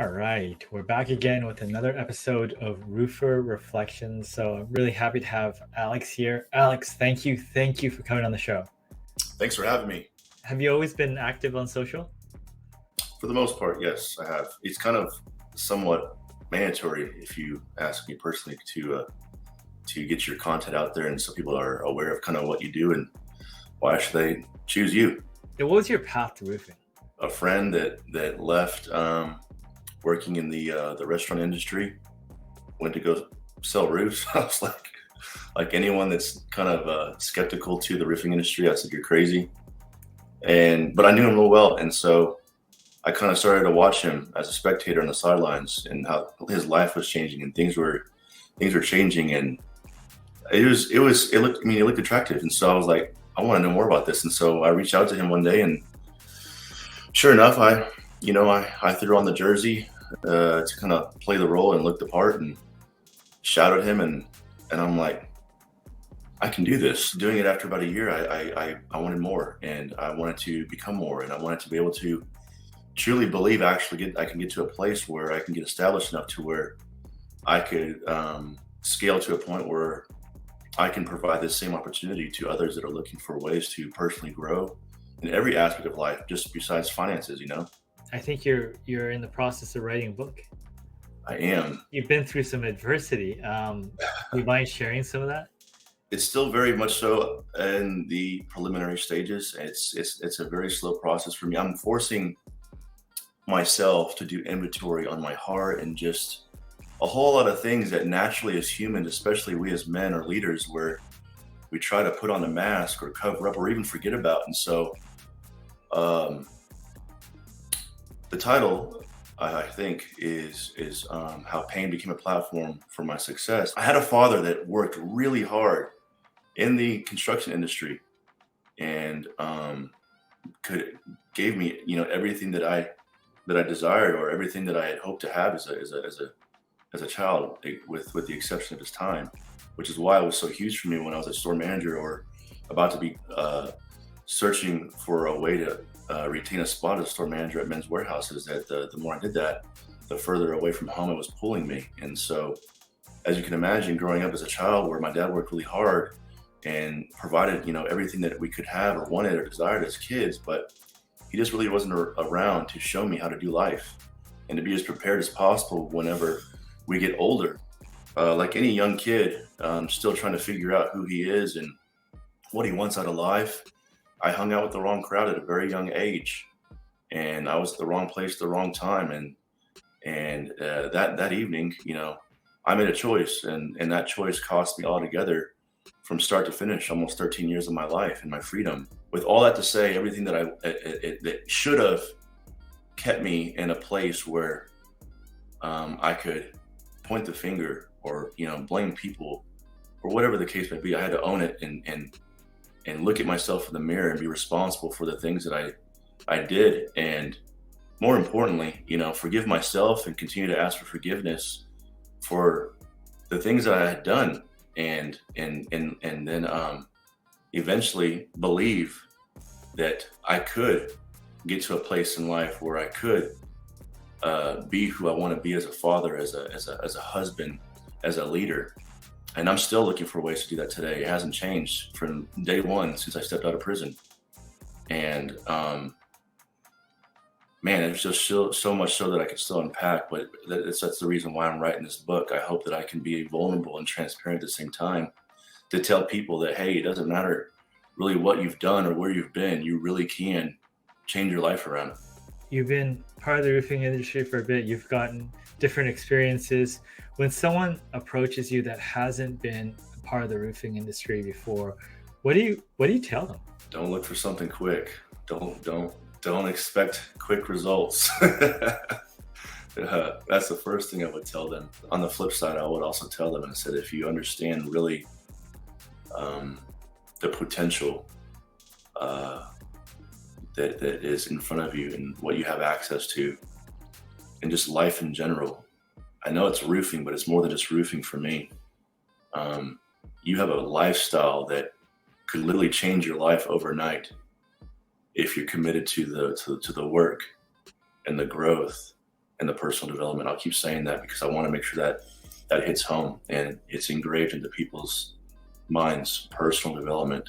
All right, we're back again with another episode of Roofer Reflections. So I'm really happy to have Alex here. Alex, thank you for coming on the show. Thanks for having me. Have you always been active on social? For the most part, yes, I have. It's kind of somewhat mandatory, if you ask me personally, to get your content out there, and so people are aware of kind of what you do and why should they choose you. Yeah, what was your path to roofing? A friend that left working in the restaurant industry went to go sell roofs. I was like anyone that's kind of skeptical to the roofing industry, I said you're crazy. But I knew him real well, and so I kind of started to watch him as a spectator on the sidelines and how his life was changing and things were changing, and it looked attractive, and so I was like, I want to know more about this, and so I reached out to him one day, and sure enough, I threw on the jersey to kind of play the role and look the part and shouted him, and I'm like, I can do this. Doing it after about a year, I wanted more, and I wanted to become more, and I wanted to be able to truly believe I can get to a place where I can get established enough to where I could scale to a point where I can provide the same opportunity to others that are looking for ways to personally grow in every aspect of life, just besides finances. I think you're in the process of writing a book. I am. You've been through some adversity. Do you mind sharing some of that? It's still very much so in the preliminary stages. It's a very slow process for me. I'm forcing myself to do inventory on my heart and just a whole lot of things that naturally as humans, especially we as men or leaders, where we try to put on a mask or cover up or even forget about. And so the title, I think, is how pain became a platform for my success. I had a father that worked really hard in the construction industry and gave me everything that I desired, or everything that I had hoped to have as a child, with the exception of his time, which is why it was so huge for me when I was a store manager or about to be searching for a way to retain a spot as a store manager at Men's Warehouses. That the more I did that, the further away from home it was pulling me. And so, as you can imagine, growing up as a child where my dad worked really hard and provided everything that we could have or wanted or desired as kids, but he just really wasn't around to show me how to do life and to be as prepared as possible whenever we get older. Like any young kid, still trying to figure out who he is and what he wants out of life, I hung out with the wrong crowd at a very young age, and I was at the wrong place at the wrong time. And that evening, I made a choice, and that choice cost me altogether, from start to finish, almost 13 years of my life and my freedom. With all that to say, everything that should have kept me in a place where I could point the finger or blame people or whatever the case may be, I had to own it and look at myself in the mirror and be responsible for the things that I did, and more importantly, forgive myself and continue to ask for forgiveness for the things that I had done, and then eventually believe that I could get to a place in life where I could be who I want to be as a father, as a husband, as a leader. And I'm still looking for ways to do that today. It hasn't changed from day one since I stepped out of prison. And man, it's just so much so that I could still unpack. But that's the reason why I'm writing this book. I hope that I can be vulnerable and transparent at the same time, to tell people that, hey, it doesn't matter really what you've done or where you've been. You really can change your life around. You've been part of the roofing industry for a bit. You've gotten different experiences. When someone approaches you that hasn't been a part of the roofing industry before, what do you tell them? Don't look for something quick. Don't expect quick results. That's the first thing I would tell them. On the flip side, I would also tell them, I said, if you understand really the potential that is in front of you and what you have access to, and just life in general. I know it's roofing, but it's more than just roofing for me. You have a lifestyle that could literally change your life overnight if you're committed to the work and the growth and the personal development. I'll keep saying that because I want to make sure that that hits home and it's engraved into people's minds. Personal development